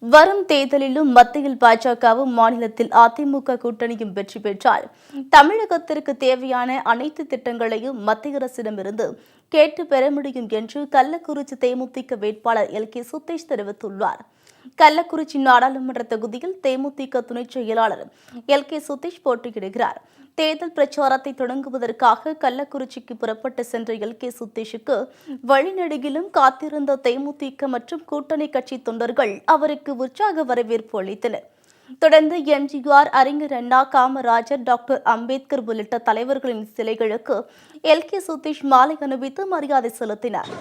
வரும் தேர்தலிலும் மத்தியில் பாஜகவும் மாநிலத்தில் அதிமுக கூட்டணியும் வெற்றி பெற்றால் தமிழகத்திற்கு தேவையான அனைத்து திட்டங்களையும் மத்திய அரசிடமிருந்து கேட்டு பெற முடியும் என்று கள்ளக்குறிச்சி தேமுதிக வேட்பாளர் எல்.கே. சுதீஷ் தெரிவித்துள்ளார். கள்ளக்குறிச்சி நாடாளுமன்ற தொகுதியில் தேமுதிக துணை செயலாளர் எல்.கே. சுதீஷ் போட்டியிடுகிறார். தேர்தல் பிரச்சாரத்தை தொடங்குவதற்காக கள்ளக்குறிச்சிக்கு புறப்பட்டு சென்ற எல்.கே. சுதீஷுக்கு வழிநெடுகிலும் காத்திருந்த தேமுதிக மற்றும் கூட்டணி கட்சி தொண்டர்கள் அவருக்கு உற்சாக வரவேற்பு அளித்தனர். தொடர்ந்து எம்ஜிஆர், அறிஞர் அண்ணா, காமராஜர், டாக்டர் அம்பேத்கர் உள்ளிட்ட தலைவர்களின் சிலைகளுக்கு எல்.கே. சுதீஷ் மாலை அணிவித்து மரியாதை செலுத்தினார்.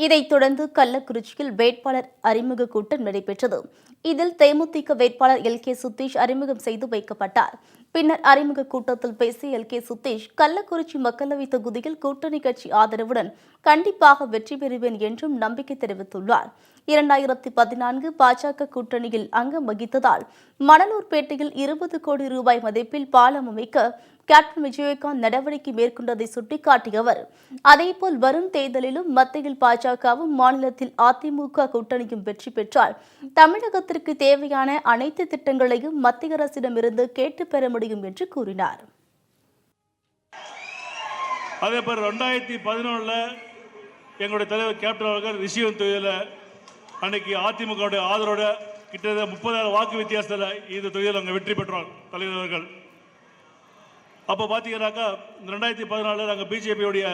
இதைத் தொடர்ந்து கள்ளக்குறிச்சியில் வேட்பாளர் அறிமுக கூட்டம் நடைபெற்றது. இதில் தேமுதிக வேட்பாளர் எல்.கே. சுதீஷ் அறிமுகம் செய்து வைக்கப்பட்டார். பின்னர் அறிமுக கூட்டத்தில் பேசிய எல்.கே. சுதீஷ், கள்ளக்குறிச்சி மக்களவைத் தொகுதியில் கூட்டணி கட்சி ஆதரவுடன் கண்டிப்பாக வெற்றி பெறுவேன் என்றும் நம்பிக்கை தெரிவித்துள்ளார். 2014 பாஜக கூட்டணியில் அங்கம் வகித்ததால் மணலூர்பேட்டையில் 20 கோடி ரூபாய் மதிப்பில் பாலம் அமைக்க கேப்டன் விஜயகாந்த் நடவடிக்கை மேற்கொண்டதை சுட்டிக்காட்டிய அவர், அதேபோல் வரும் தேர்தலிலும் மத்தியில் பாஜகவும் மாநிலத்தில் அதிமுக கூட்டணியும் வெற்றி பெற்றால் தமிழகத்திற்கு தேவையான அனைத்து திட்டங்களையும் மத்திய அரசிடமிருந்து கேட்டு பெற முடியும் என்று கூறினார். அதேபோல் 2011 எங்களுடைய தலைவர் கேப்டன் அவர்கள் ரிஷிவன் தொகுதியில் அன்னைக்கு அதிமுக ஆதரவோட கிட்டத்தட்ட 30,000 வாக்கு வித்தியாசத்தில் இந்த தொகுதியில் நாங்கள் வெற்றி பெற்றோம் தலைவர்கள். அப்போ பார்த்தீங்கன்னாக்கா 2014 நாங்கள் பிஜேபியோடைய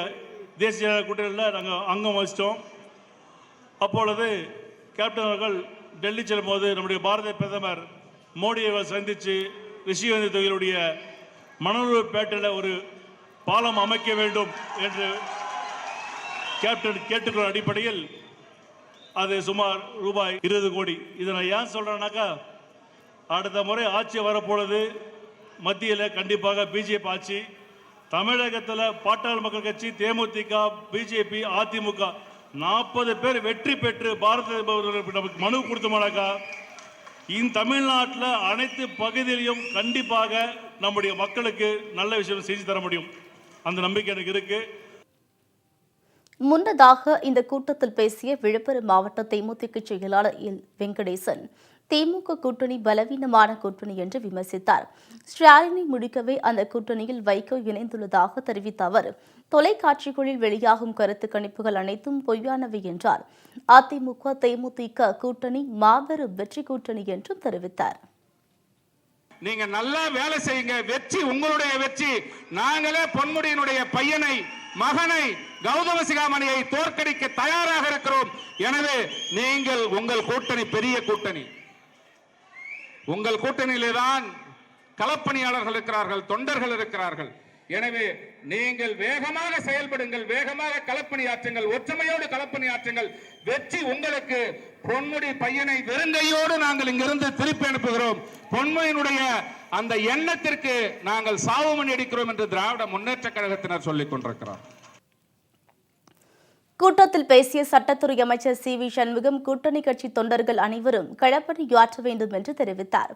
தேசிய கூட்டணியில் நாங்கள் அங்கம் வகித்தோம். அப்பொழுது கேப்டன் அவர்கள் டெல்லி செல்லும் போது நம்முடைய பாரத பிரதமர் மோடியை சந்தித்து ரிஷிவந்தி தொகுதியுடைய மணலூர்பேட்டையில் ஒரு பாலம் அமைக்க வேண்டும் என்று கேப்டன் கேட்டுக்கொண்ட அடிப்படையில் அது சுமார் ரூபாய் 20 கோடி. இதை நான் ஏன் சொல்கிறேன்னாக்கா, அடுத்த முறை ஆட்சி வரப்போது மத்தியில் கண்டிப்பாக பிஜேபி ஆட்சி, தமிழகத்தில் பாட்டாளி மக்கள் கட்சி, தேமுதிக, பிஜேபி, அதிமுக 40 பேர் வெற்றி பெற்று பாரத நமக்கு மனு கொடுத்தோம்னாக்கா இந்த தமிழ்நாட்டில் அனைத்து பகுதியிலையும் கண்டிப்பாக நம்முடைய மக்களுக்கு நல்ல விஷயம் செஞ்சு தர முடியும். அந்த நம்பிக்கை எனக்கு இருக்கு. முன்னதாக இந்த கூட்டத்தில் பேசிய விழுப்புரம் மாவட்ட தேமுதிக செயலாளர் எல். வெங்கடேசன், திமுக கூட்டணி பலவீனமான கூட்டணி என்று விமர்சித்தார். ஸ்டாலினை முடிக்கவே அந்த கூட்டணியில் வைகோ இணைந்துள்ளதாக தெரிவித்த அவர், தொலைக்காட்சிகளில் வெளியாகும் கருத்து கணிப்புகள் அனைத்தும் பொய்யானவை என்றார். அதிமுக தேமுதிக கூட்டணி மாபெரும் வெற்றி கூட்டணி என்றும் தெரிவித்தார். நீங்க நல்லா வேலை செய்யுங்க, வெற்றி உங்களுடைய வெற்றி. நாங்களே பொன்முடியினுடைய பையனை, மகனை, கௌதம சிகாமணியை தோற்கடிக்க தயாராக இருக்கிறோம். எனவே நீங்கள் உங்கள் கூட்டணி பெரிய கூட்டணி. உங்கள் கூட்டணியிலே தான் களப்பணியாளர்கள் இருக்கிறார்கள், தொண்டர்கள் இருக்கிறார்கள். எனவே நீங்கள் வேகமாக செயல்படுங்கள், வேகமாக களப்பணியாற்றுங்கள், ஒற்றுமையோடு களப்பணியாற்றுங்கள். வெற்றி உங்களுக்கு. பொன்முடி பையனை வெறுங்கையோடு நாங்கள் இங்கிருந்து திருப்பி அனுப்புகிறோம். பொன்முடியினுடைய அந்த எண்ணத்திற்கு நாங்கள் சாவுமணி அடிக்கிறோம் என்று திராவிட முன்னேற்ற கழகத்தினர் சொல்லிக் கொண்டிருக்கிறார். கூட்டத்தில் பேசிய சட்டத்துறை அமைச்சர் சி.வி. சண்முகம், கூட்டணி கட்சி தொண்டர்கள் அனைவரும் களப்பணியாற்ற வேண்டும் என்று தெரிவித்தார்.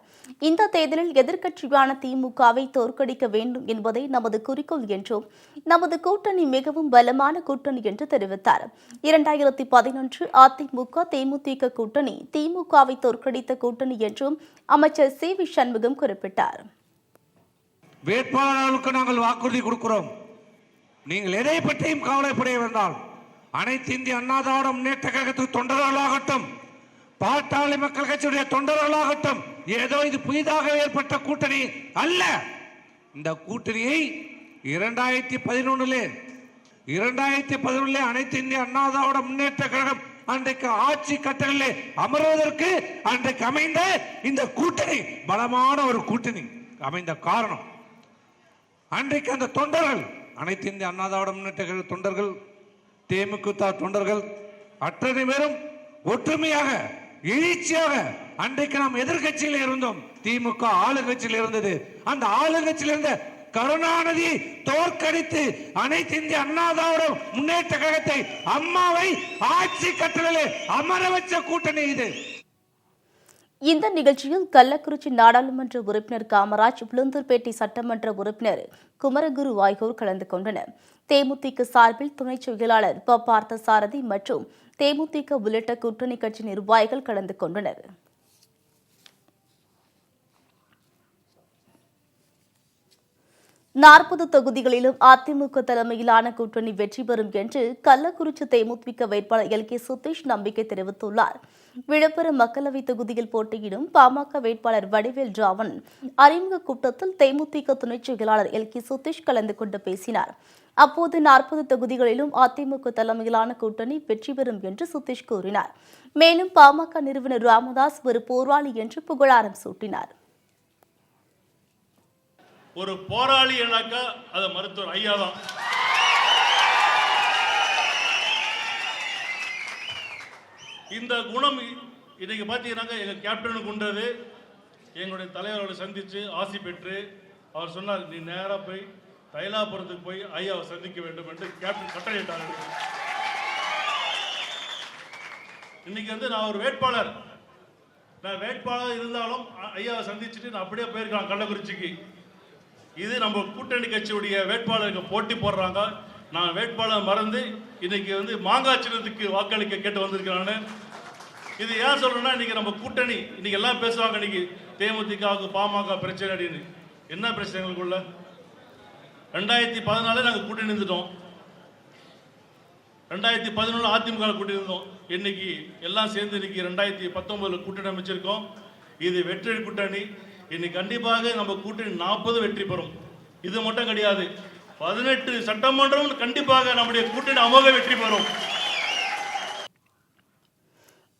இந்த தேர்தலில் எதிர்க்கட்சியான திமுகவை தோற்கடிக்க வேண்டும் என்பதே நமது குறிக்கோள் என்றும், நமது கூட்டணி மிகவும் பலமான கூட்டணி என்று தெரிவித்தார். 2011 அதிமுக தேமுதிக கூட்டணி திமுகவை தோற்கடித்த கூட்டணி என்றும் அமைச்சர் சி.வி. சண்முகம் குறிப்பிட்டார். வேட்பாளர்களுக்கு நாங்கள் வாக்குறுதி கொடுக்கிறோம். நீங்கள் எதை பற்றியும் கவலைப்பட வேண்டாம். அனைத்து இந்திய அண்ணா திராவிட முன்னேற்ற கழகத்துக்கு தொண்டர்களாகட்டும், பாட்டாளி மக்கள் கட்சியுடைய தொண்டர்களாகட்டும், ஏதோ இது புதிதாக ஏற்பட்ட கூட்டணி அல்ல. இந்த கூட்டணியை 2011 அனைத்து இந்திய அண்ணா திராவிட முன்னேற்ற கழகம் அன்றைக்கு ஆட்சி கட்டளிலே அமர்வதற்கு அன்றைக்கு அமைந்த இந்த கூட்டணி பலமான ஒரு கூட்டணி அமைந்த காரணம், அன்றைக்கு அந்த தொண்டர்கள், அனைத்து இந்திய அண்ணா திராவிட முன்னேற்ற கழக தொண்டர்கள், தேமுதிக தொண்டர்கள் அத்தனை பேரும் ஒற்றுமையாக எழுச்சியாக, அன்றைக்கு நாம் எதிர்கட்சியில் இருந்தோம், திமுக ஆளுங்கட்சியில் இருந்தது, அந்த ஆளுங்கட்சியில் இருந்த கருணாநிதியை தோற்கடித்து அனைத்து இந்திய அண்ணா திராவிட முன்னேற்ற கழகத்தை, அம்மாவை ஆட்சி கட்டளையிலே அமர வச்ச கூட்டணி இது. இந்த நிகழ்ச்சியில் கள்ளக்குறிச்சி நாடாளுமன்ற உறுப்பினர் காமராஜ், உளுந்தூர்பேட்டை சட்டமன்ற உறுப்பினர் குமரகுரு ஆகியோர் கலந்து கொண்டனர். தேமுதிக சார்பில் துணை செயலாளர் ப. பார்த்தசாரதி மற்றும் தேமுதிக உள்ளிட்ட கூட்டணி கட்சி நிர்வாகிகள் கலந்து கொண்டனர். நாற்பது தொகுதிகளிலும் அதிமுக தலைமையிலான கூட்டணி வெற்றி பெறும் என்று கள்ளக்குறிச்சி தேமுதிக வேட்பாளர் எல். கே. சுதீஷ் நம்பிக்கை தெரிவித்துள்ளார். விழுப்புரம் மக்களவைத் தொகுதியில் போட்டியிடும் பாமக வேட்பாளர் வடிவேல் ராவன் அறிமுக கூட்டத்தில் தேமுதிக துணை செயலாளர் எல். கே. சுதீஷ் கலந்து கொண்டு பேசினார். அப்போது 40 தொகுதிகளிலும் அதிமுக தலைமையிலான கூட்டணி வெற்றி பெறும் என்று சுதீஷ் கூறினார். மேலும் பாமக நிறுவனர் ராமதாஸ் ஒரு போராளி என்று புகழாரம் சூட்டினார். ஒரு போராளி என்னாக்கா அது மருத்துவர் ஐயா தான். இந்த குணம் இன்னைக்கு பார்த்தீங்கன்னாக்கா எங்க கேப்டனுக்கு உண்டது. எங்களுடைய தலைவரோட சந்திச்சு ஆசி பெற்று அவர் சொன்னார், நீ நேராக போய் தைலாபுரத்துக்கு போய் ஐயாவை சந்திக்க வேண்டும் என்று கேப்டன் கட்டளையிட்டார். இன்னைக்கு நான் ஒரு வேட்பாளர், நான் வேட்பாளர் இருந்தாலும் ஐயாவை சந்திச்சுட்டு நான் அப்படியே போயிருக்கேன் கள்ளக்குறிச்சிக்கு. இது நம்ம கூட்டணி கட்சியுடைய வேட்பாளருக்கு போட்டி போடுறாங்க. நான் வேட்பாளர் மறந்து இன்னைக்கு மாங்காய் சின்னத்துக்கு வாக்களிக்க கேட்டு வந்திருக்கிறான்னு. இது ஏன் சொல்றேன்னா, இன்னைக்கு நம்ம கூட்டணி இன்னைக்கு எல்லாம் பேசுவாங்க, இன்னைக்கு தேமுதிகவுக்கு பாமக பிரச்சனை அப்படின்னு. என்ன பிரச்சனை எங்களுக்குள்ள? 2014 நாங்கள் கூட்டணி இருந்துட்டோம், 2011 அதிமுக கூட்டணி இருந்தோம். இன்னைக்கு எல்லாம் சேர்ந்து இன்னைக்கு 2019 கூட்டணி அமைச்சிருக்கோம். இது வெற்றி கூட்டணி. இன்னைக்கு கண்டிப்பாக நம்ம கூட்டணி 40 வெற்றி பெறும். இது மட்டும் கிடையாது, 18 சட்டமன்றம் கண்டிப்பாக நம்முடைய கூட்டணி அமோக வெற்றி பெறும்.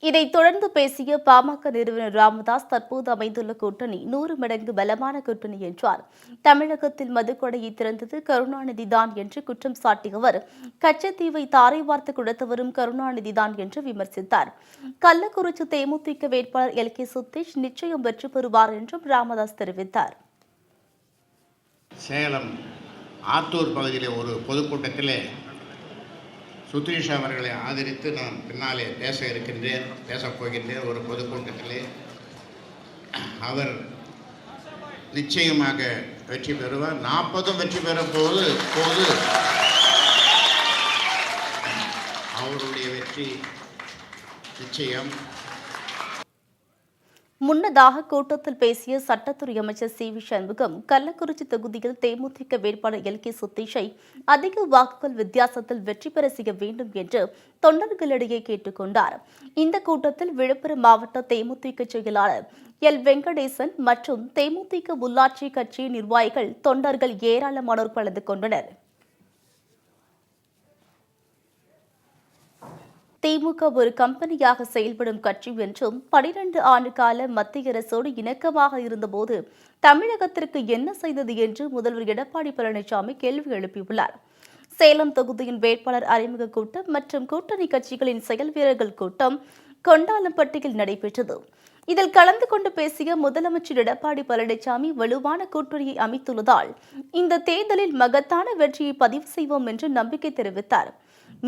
இதைத் தொடர்ந்து பேசிய பாமக நிறுவனர் ராமதாஸ், தற்போது அமைந்துள்ள கூட்டணி 100 மடங்கு பலமான கூட்டணி என்றார். தமிழகத்தில் மதுக்கொடையை திறந்தது கருணாநிதி தான் என்று குற்றம் சாட்டிய அவர், கச்சத்தீவை தாரை வார்த்து கொடுத்தவரும் கருணாநிதி தான் என்று விமர்சித்தார். கள்ளக்குறிச்சி தேமுதிக வேட்பாளர் எல். கே. சுதீஷ் நிச்சயம் வெற்றி பெறுவார் என்றும் ராமதாஸ் தெரிவித்தார். சேலம் ஆத்தூர் பகுதியிலே ஒரு பொதுக்கூட்டத்திலே சுதீஷ் அவர்களை ஆதரித்து நான் பின்னாலே பேசப் போகின்றேன். ஒரு பொதுக்கூட்டத்திலே அவர் நிச்சயமாக வெற்றி பெறுவார். 40 வெற்றி பெறும் போது அவருடைய வெற்றி நிச்சயம். முன்னதாக கூட்டத்தில் பேசிய சட்டத்துறை அமைச்சர் சி. வி. சண்முகம், கள்ளக்குறிச்சி தொகுதியில் தேமுதிக வேட்பாளர் எல். கே. சுதீஷை அதிக வாக்குகள் வித்தியாசத்தில் வெற்றி பெற செய்ய வேண்டும் என்று தொண்டர்களிடையே கேட்டுக் கொண்டார். இந்த கூட்டத்தில் விழுப்புரம் மாவட்ட தேமுதிக செயலாளர் எல். வெங்கடேசன் மற்றும் தேமுதிக உள்ளாட்சி கட்சி நிர்வாகிகள், தொண்டர்கள் ஏராளமானோர் கலந்து கொண்டனர். திமுக ஒரு கம்பெனியாக செயல்படும் கட்சி என்றும் 12 ஆண்டு கால மத்திய அரசோடு இணக்கமாக இருந்தபோது தமிழகத்திற்கு என்ன செய்தது என்று முதல்வர் எடப்பாடி பழனிசாமி கேள்வி எழுப்பியுள்ளார். சேலம் தொகுதியின் வேட்பாளர் அறிமுக கூட்டம் மற்றும் கூட்டணி கட்சிகளின் செயல் வீரர்கள் கூட்டம் கொண்டாலம்பட்டியில் நடைபெற்றது. இதில் கலந்து கொண்டு பேசிய முதலமைச்சர் எடப்பாடி பழனிசாமி, வலுவான கூட்டணியை அமைத்துள்ளதால் இந்த தேர்தலில் மகத்தான வெற்றியை பதிவு செய்வோம் என்று நம்பிக்கை தெரிவித்தார்.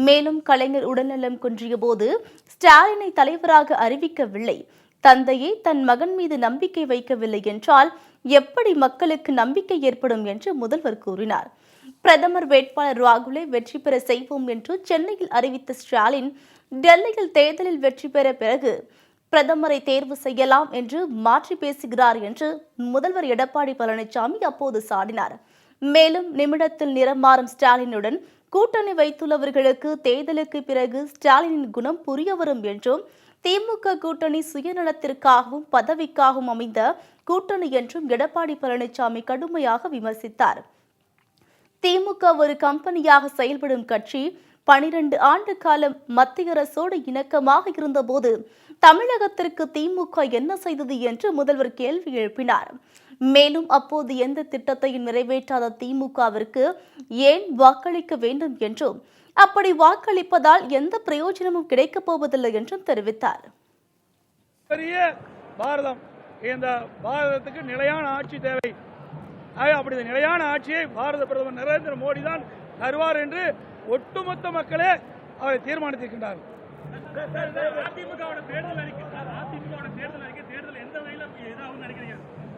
மேலும் கலைஞர் உடல்நலம் குன்றிய போது ஸ்டாலினை தலைவராக அறிவிக்கவில்லை, தந்தையே தன் மகன் மீது நம்பிக்கை வைக்கவில்லை என்றால் எப்படி மக்களுக்கு நம்பிக்கை ஏற்படும் என்று முதல்வர் கூறினார். பிரதமர் வேட்பாளர் ராகுலை வெற்றி பெற செய்வோம் என்று சென்னையில் அறிவித்த ஸ்டாலின், டெல்லியில் தேர்தலில் வெற்றி பெற பிறகு பிரதமரை தேர்வு செய்யலாம் என்று மாற்றி பேசுகிறார் என்று முதல்வர் எடப்பாடி பழனிசாமி அப்போது சாடினார். மேலும் நிமிடத்தில் நிறம் மாறும் ஸ்டாலினுடன் கூட்டணி வைத்துள்ளவர்களுக்கு தேர்தலுக்கு பிறகு ஸ்டாலினின் குணம் புரிய வரும் என்றும், திமுக கூட்டணி சுயநலத்திற்காகவும் பதவிக்காகவும் அமைந்த கூட்டணி என்றும் எடப்பாடி பழனிசாமி கடுமையாக விமர்சித்தார். திமுக ஒரு கம்பெனியாக செயல்படும் கட்சி, 12 ஆண்டு காலம் மத்திய அரசோடு இணக்கமாக இருந்தபோது தமிழகத்திற்கு திமுக என்ன செய்தது என்று முதல்வர் கேள்வி எழுப்பினார். மேலும் அப்போது எந்த திட்டத்தையும் நிறைவேற்றாத திமுகவிற்கு ஏன் வாக்களிக்க வேண்டும் என்றும், அப்படி வாக்களிப்பதால் எந்த பிரயோஜனமும் கிடைக்கப் போவதில்லை என்றும் தெரிவித்தார். பெரிய பாரதம், இந்த பாரதத்துக்கு நிலையான ஆட்சி தேவை. அப்படி நிலையான ஆட்சியை பாரத பிரதமர் நரேந்திர மோடி தான் தருவார் என்று ஒட்டுமொத்த மக்களே அவரை தீர்மானித்திருக்கின்றார்.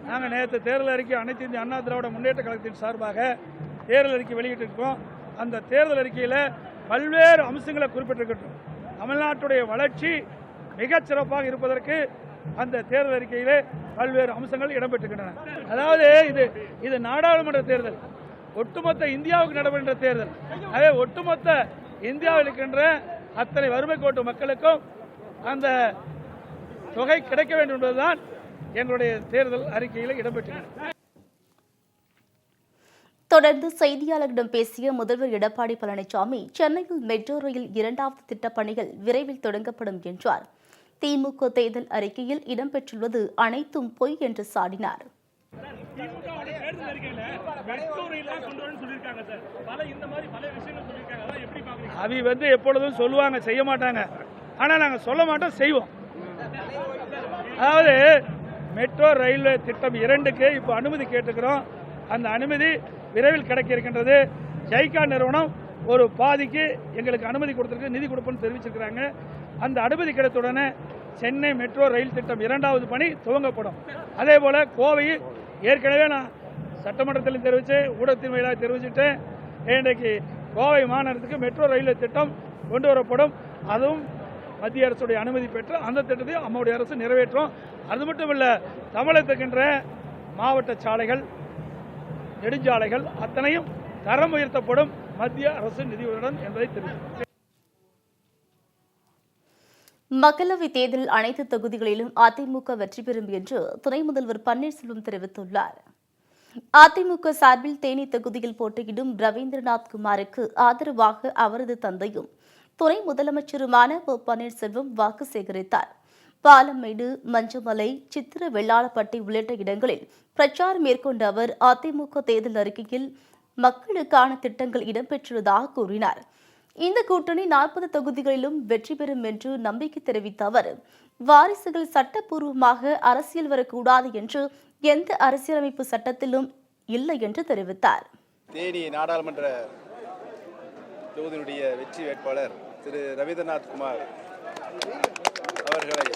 நாங்கள் நேற்று தேர்தல் அறிக்கை அனைத்து இந்திய அண்ணா திராவிட முன்னேற்ற கழகத்தின் சார்பாக தேர்தல் அறிக்கை வெளியிட்டிருக்கிறோம். அந்த தேர்தல் அறிக்கையில் பல்வேறு அம்சங்களை குறிப்பிட்டிருக்கின்றோம். தமிழ்நாட்டுடைய வளர்ச்சி மிகச் சிறப்பாக இருப்பதற்கு அந்த தேர்தல் அறிக்கையிலே பல்வேறு அம்சங்கள் இடம்பெற்றிருக்கின்றன. அதாவது இது நாடாளுமன்ற தேர்தல், ஒட்டுமொத்த இந்தியாவுக்கு நடைபெறுகின்ற தேர்தல். அதே ஒட்டுமொத்த இந்தியாவில் இருக்கின்ற அத்தனை வறுமை கோட்டு மக்களுக்கும் அந்த தொகை கிடைக்க வேண்டும் என்பதுதான் எங்களுடைய தேர்தல் அறிக்கையில் இடம்பெற்றிருக்கிறது. தொடர்ந்து செய்தியாளர்களிடம் பேசிய முதல்வர் எடப்பாடி பழனிசாமி, சென்னையில் மெட்ரோ ரயில் 2வது திட்டப் பணிகள் விரைவில் தொடங்கப்படும் என்றார். திமுக தேர்தல் அறிக்கையில் இடம்பெற்றுள்ளது அனைத்தும் பொய் என்று சாடினார். அவி எப்பொழுதும் சொல்லுவாங்க, செய்ய மாட்டாங்க. ஆனா நாங்க சொல்ல மாட்டோம், செய்வோம். அதாவது மெட்ரோ ரயில்வே திட்டம் 2க்கு இப்ப அனுமதி கேட்டுக்கிறோம். அந்த அனுமதி விரைவில் கிடைக்க இருக்கின்றது. ஜைகா நிறுவனம் ஒரு பாதிக்கு எங்களுக்கு அனுமதி கொடுத்திருக்கு, நிதி கொடுப்போம்னு தெரிவிச்சிருக்கிறாங்க. அந்த அனுமதி கிடைத்தவுடனே சென்னை மெட்ரோ ரயில் திட்டம் 2வது பணி துவங்கப்படும். அதே போல கோவையில் ஏற்கனவே நான் சட்டமன்றத்தில் தெரிவித்தேன், ஊடகத்தின் வாயிலாக தெரிவிச்சுட்டேன். இன்றைக்கு கோவை மாநகரத்துக்கு மெட்ரோ ரயில்வே திட்டம் கொண்டு வரப்படும். அதுவும் மத்திய அரசுடைய அனுமதி பெற்று அந்த திட்டத்தையும் அம்மாவுடைய அரசு நிறைவேற்றும். அது மட்டும் இல்ல, தமிழகத்திற்கின்ற மாவட்ட சாலைகள், நெடுஞ்சாலைகள் அத்தனையும் தரம் உயர்த்தப்படும் மத்திய அரசு நிதியுடன் என்பதை தெரிவித்தார். மக்களவைத் தேர்தலில் அனைத்து தொகுதிகளிலும் அதிமுக வெற்றி பெறும் என்று துணை முதல்வர் பன்னீர்செல்வம் தெரிவித்துள்ளார். அதிமுக சார்பில் தேனி தொகுதியில் போட்டியிடும் ரவீந்திரநாத் குமாருக்கு ஆதரவாக அவரது தந்தையும் துணை முதலமைச்சருமான பன்னீர்செல்வம் வாக்கு சேகரித்தார். பாலமேடு, மஞ்சமலை, சித்திர வெள்ளாளப்பட்டி உள்ளிட்ட இடங்களில் பிரச்சாரம் மேற்கொண்ட அவர் அதிமுக தேர்தல் அறிக்கையில் மக்களுக்கான திட்டங்கள் இடம்பெற்றுள்ளதாக கூறினார். இந்த கூட்டணி 40 தொகுதிகளிலும் வெற்றி பெறும் என்று நம்பிக்கை தெரிவித்த அவர், வாரிசுகள் சட்டப்பூர்வமாக அரசியல் வரக்கூடாது என்று எந்த அரசியலமைப்பு சட்டத்திலும் இல்லை என்று தெரிவித்தார். தேனி நாடாளுமன்ற தொகுதியினுடைய வெற்றி வேட்பாளர் திரு ரவீந்திரநாத் குமார் அவர்களை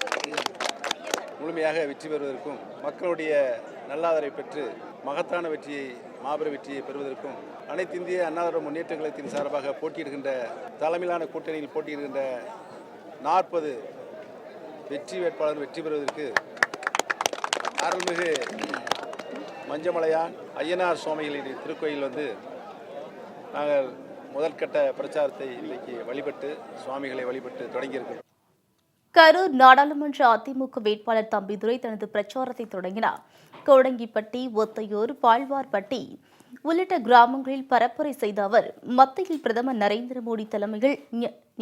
முழுமையாக வெற்றி பெறுவதற்கும், மக்களுடைய நல்லாதரவை பெற்று மகத்தான வெற்றியை, மாபெரும் வெற்றியை பெறுவதற்கும் அனைத்து இந்திய அண்ணா திராவிட முன்னேற்ற கழகத்தின் சார்பாக போட்டியிடுகின்ற தலைமையிலான கூட்டணியில் போட்டியிடுகின்ற 40 வெற்றி வேட்பாளர் வெற்றி பெறுவதற்கு அருள்மிகு மஞ்சமலையான் ஐயனார் சுவாமிகளின் திருக்கோயில் நாங்கள் முதற்கட்ட பிரச்சாரத்தை இன்றைக்கு வழிபட்டு, சுவாமிகளை வழிபட்டு தொடங்கியிருக்கிறோம். கரூர் நாடாளுமன்ற அதிமுக வேட்பாளர் தம்பிதுரை தனது பிரச்சாரத்தை தொடங்கினார். கோடங்கிப்பட்டி, ஒத்தையூர், பாழ்வார்பட்டி உள்ளிட்ட கிராமங்களில் பரப்புரை செய்த அவர், மத்தியில் பிரதமர் நரேந்திர மோடி தலைமையில்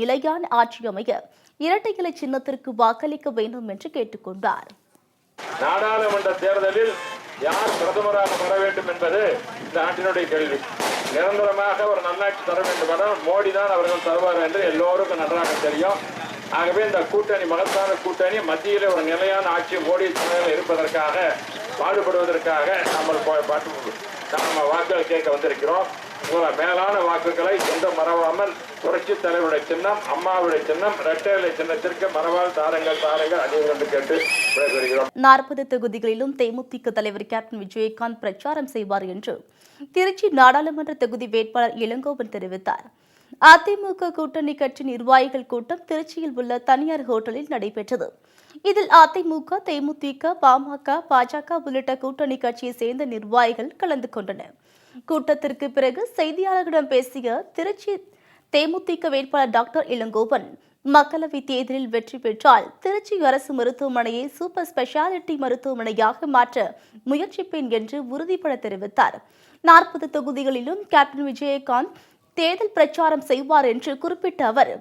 நிலையான ஆட்சி அமைய இரட்டை இலை சின்னத்திற்கு வாக்களிக்க வேண்டும் என்று கேட்டுக் கொண்டார். நாடாளுமன்ற தேர்தலில் யார் பிரதமராக வர வேண்டும் என்பது இந்த நாட்டினுடைய கேள்வி. நிரந்தரமாக ஒரு நல்லாட்சி தர வேண்டும், மோடி தான் அவர்கள் தருவார் என்று எல்லோருக்கும் நன்றாக தெரியும். ஆகவே இந்த கூட்டணி, மகத்தான கூட்டணி, மத்தியில் ஒரு நிலையான ஆட்சி மோடி தலைமையில் இருப்பதற்காக, பாடுபடுவதற்காக நம்ம வாக்குகள் கேட்க வந்திருக்கிறோம். மேலான வாக்குகளை எந்த மறவாமல் புரட்சி தலைவருடைய சின்னம், அம்மாவுடைய சின்னம், இரட்டை இலை சின்னத்திற்கு மறவால் தாரங்கள் அதிகம் என்று கேட்டு விடைபெறுகிறோம். 40 தொகுதிகளிலும் தேமுதிக தலைவர் கேப்டன் விஜயகாந்த் பிரச்சாரம் செய்வார் என்று திருச்சி நாடாளுமன்ற தொகுதி வேட்பாளர் இளங்கோவன் தெரிவித்தார். அதிமுக கூட்டணி கட்சி நிர்வாகிகள் கூட்டம் திருச்சியில் உள்ள தனியார் ஹோட்டலில் நடைபெற்றது. இதில் அதிமுக, தேமுதிக, பாமக, பாஜக உள்ளிட்ட கூட்டணி கட்சியை சேர்ந்த நிர்வாகிகள் கலந்து கொண்டனர். கூட்டத்திற்கு பிறகு செய்தியாளர்களிடம் பேசிய திருச்சி தேமுதிக வேட்பாளர் டாக்டர் இளங்கோவன், மக்களவைத் தேர்தலில் வெற்றி பெற்றால் திருச்சி அரசு மருத்துவமனையை சூப்பர் ஸ்பெஷாலிட்டி மருத்துவமனையாக மாற்ற முயற்சிப்பேன் என்று உறுதிபட தெரிவித்தார். 40 தொகுதிகளிலும் கேப்டன் விஜயகாந்த் தேர்தல் பிரச்சாரம் செய்வார் என்று குறிப்பிட்ட அவர்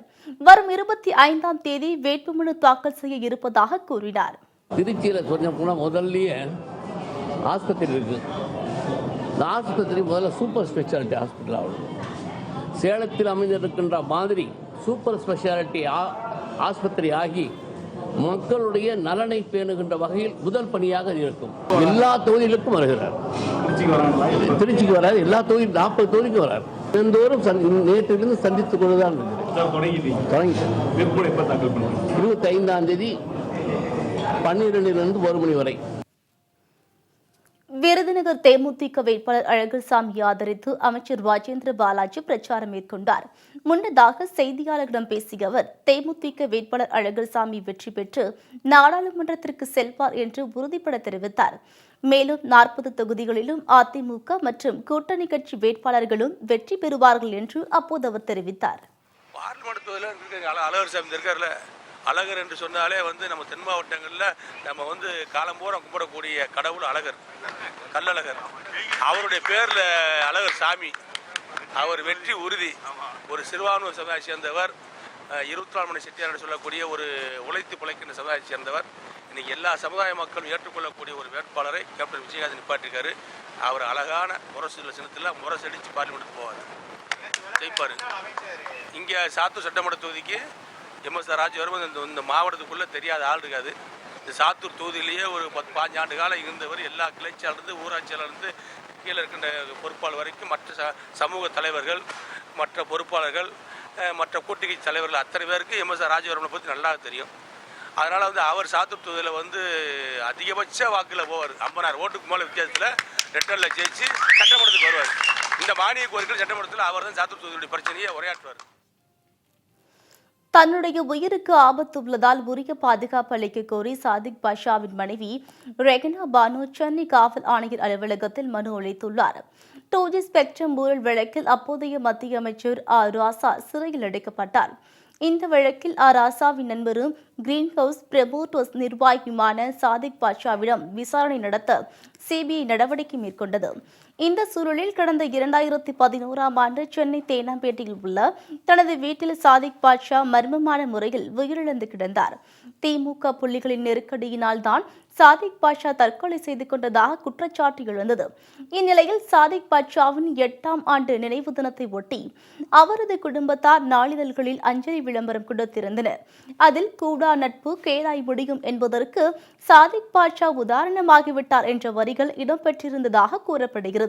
வரும் 25ஆம் தேதி வேட்புமனு தாக்கல் செய்ய இருப்பதாக கூறினார். திருச்சியில் சொன்ன முதல்லயே ஆஸ்பத்திரி இருக்கு. இந்த ஆஸ்பத்திரி முதல்ல சூப்பர் ஸ்பெஷாலிட்டி ஹாஸ்பிட்டல் ஆகணும். சேலத்தில் அமைந்திருக்கின்ற மாதிரி சூப்பர் ஸ்பெஷாலிட்டி ஆஸ்பத்திரி ஆகி மக்களுடைய நலனை பேணுகின்ற வகையில் முதல் பணியாக இருக்கும். எல்லா தொகுதிகளுக்கும் வருகிறார். திருச்சிக்கு வராது, எல்லா தொகுதி 40 தொகுதிக்கு வரார். தினந்தோறும் நேற்றிலிருந்து சந்தித்துக் கொண்டுதான் தொடங்கி 25ஆம் தேதி 12லிருந்து 1 மணி வரை. விருதுநகர் தேமுதிக வேட்பாளர் அழகர்சாமி ஆதரித்து அமைச்சர் ராஜேந்திர பாலாஜி பிரச்சாரம் மேற்கொண்டார். முன்னதாக செய்தியாளர்களிடம் பேசிய அவர் தேமுதிக வேட்பாளர் அழகர்சாமி வெற்றி பெற்று நாடாளுமன்றத்திற்கு செல்வார் என்று உறுதிபட தெரிவித்தார். மேலும் 40 தொகுதிகளிலும் அதிமுக மற்றும் கூட்டணி கட்சி வேட்பாளர்களும் வெற்றி பெறுவார்கள் என்று அப்போது அவர் தெரிவித்தார். அழகர் என்று சொன்னாலே நம்ம தென் மாவட்டங்களில் நம்ம காலம்பூரம் கும்பிடக்கூடிய கடவுள் அழகர், கல்லழகர். அவருடைய பேரில் அழகர் சாமி. அவர் வெற்றி உறுதி. ஒரு சிறுபான்மையினர் சமுதாயத்தை சேர்ந்தவர், 24 மணி செட்டியார் என்று சொல்லக்கூடிய ஒரு உழைத்து பிழைக்கின்ற சமுதாயத்தை சேர்ந்தவர். இன்னைக்கு எல்லா சமுதாய மக்களும் ஏற்றுக்கொள்ளக்கூடிய ஒரு வேட்பாளரை கேப்டன் விஜயகாந்த் நிப்பாட்டிருக்காரு. அவர் அழகான முரசு சின்னத்தில் முரசடிச்சு பார்லிமெண்ட்டுக்கு போவார், ஜெயிப்பார். இங்கே சாத்தூர் சட்டமன்ற தொகுதிக்கு எம்எஸ் ராஜவர்மன் இந்த மாவட்டத்துக்குள்ளே தெரியாத ஆள் இருக்காது. இந்த சாத்தூர் தொகுதியிலேயே ஒரு 10-15 ஆண்டு காலம் இருந்தவர். எல்லா கிளைச்சாலிருந்து ஊராட்சியாளர்ந்து கீழே இருக்கின்ற பொறுப்பாளர் வரைக்கும் மற்ற சமூக தலைவர்கள், மற்ற பொறுப்பாளர்கள், மற்ற கூட்டணி தலைவர்கள் அத்தனை பேருக்கு எம்எஸ் ராஜவர்மனை பற்றி நல்லா தெரியும். அதனால் அவர் சாத்தூர் தொகுதியில் அதிகபட்ச வாக்கில் போவார். 50,000 ஓட்டுக்கு மேலே வித்தியாசத்தில் ரெட்டரில் ஜெயிச்சு சட்டமன்றத்துக்கு வருவார். இந்த மானிய கோரிக்கை சட்டமன்றத்தில் அவர் தான் சாத்தூர் தொகுதியுடைய பிரச்சனையை உரையாற்றுவார். தன்னுடைய உயிருக்கு ஆபத்து உள்ளதால் உரிய பாதுகாப்பு அளிக்க கோரி சாதிக் பாஷாவின் மனைவி ரெகனா பானு சென்னை காவல் ஆணையர் அலுவலகத்தில் மனு அளித்துள்ளார். 2G ஸ்பெக்ட்ரம் ஊழல் வழக்கில் அப்போதைய மத்திய அமைச்சர் ராசா சிறையில் அடைக்கப்பட்டார். இந்த வழக்கில் ராசாவின் நண்பரும் கிரீன் ஹவுஸ் பிரமோட்டர்ஸ் நிர்வாகியுமான சாதிக் பாஷாவிடம் விசாரணை நடத்த சிபிஐ நடவடிக்கை மேற்கொண்டது. இந்த சூழலில் கடந்த 2011ஆம் ஆண்டு சென்னை தேனாம்பேட்டையில் உள்ள தனது வீட்டில் சாதிக் பாஷா மர்மமான முறையில் உயிரிழந்து கிடந்தார். திமுக புள்ளிகளின் நெருக்கடியினால் தான் சாதிக் பாஷா தற்கொலை செய்து கொண்டதாக குற்றச்சாட்டு எழுந்தது. இந்நிலையில் சாதிக் பாஷாவின் 8ஆம் ஆண்டு நினைவு தினத்தை ஒட்டி அவரது குடும்பத்தார் நாளிதழ்களில் அஞ்சலி விளம்பரம் கொடுத்திருந்தனர். அதில் கூடா நட்பு கேடாய் முடியும் என்பதற்கு சாதிக் பாஷா உதாரணமாகிவிட்டார் என்ற வரிகள் இடம்பெற்றிருந்ததாக கூறப்படுகிறது.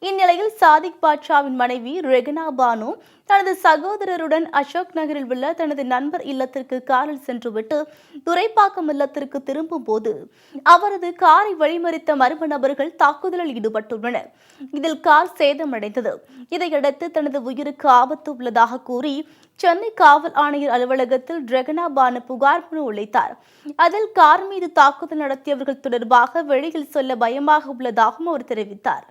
இந்நிலையில் சாதிக் பாஷாவின் மனைவி ரெகனா பானு தனது சகோதரருடன் அசோக் நகரில் உள்ள தனது நண்பர் இல்லத்திற்கு காரில் சென்றுவிட்டு துரைப்பாக்கம் இல்லத்திற்கு திரும்பும் போது அவரது காரை வழிமறித்த மர்ம நபர்கள் தாக்குதலில் ஈடுபட்டுள்ளனர். இதில் கார் சேதமடைந்தது. இதையடுத்து தனது உயிருக்கு ஆபத்து உள்ளதாக கூறி சென்னை காவல் ஆணையர் அலுவலகத்தில் ரெகனா பானு புகார் மனு அளித்தார். அதில் கார் மீது தாக்குதல் நடத்தியவர்கள் தொடர்பாக வெளியில் சொல்ல பயமாக உள்ளதாகவும் அவர் தெரிவித்தார்.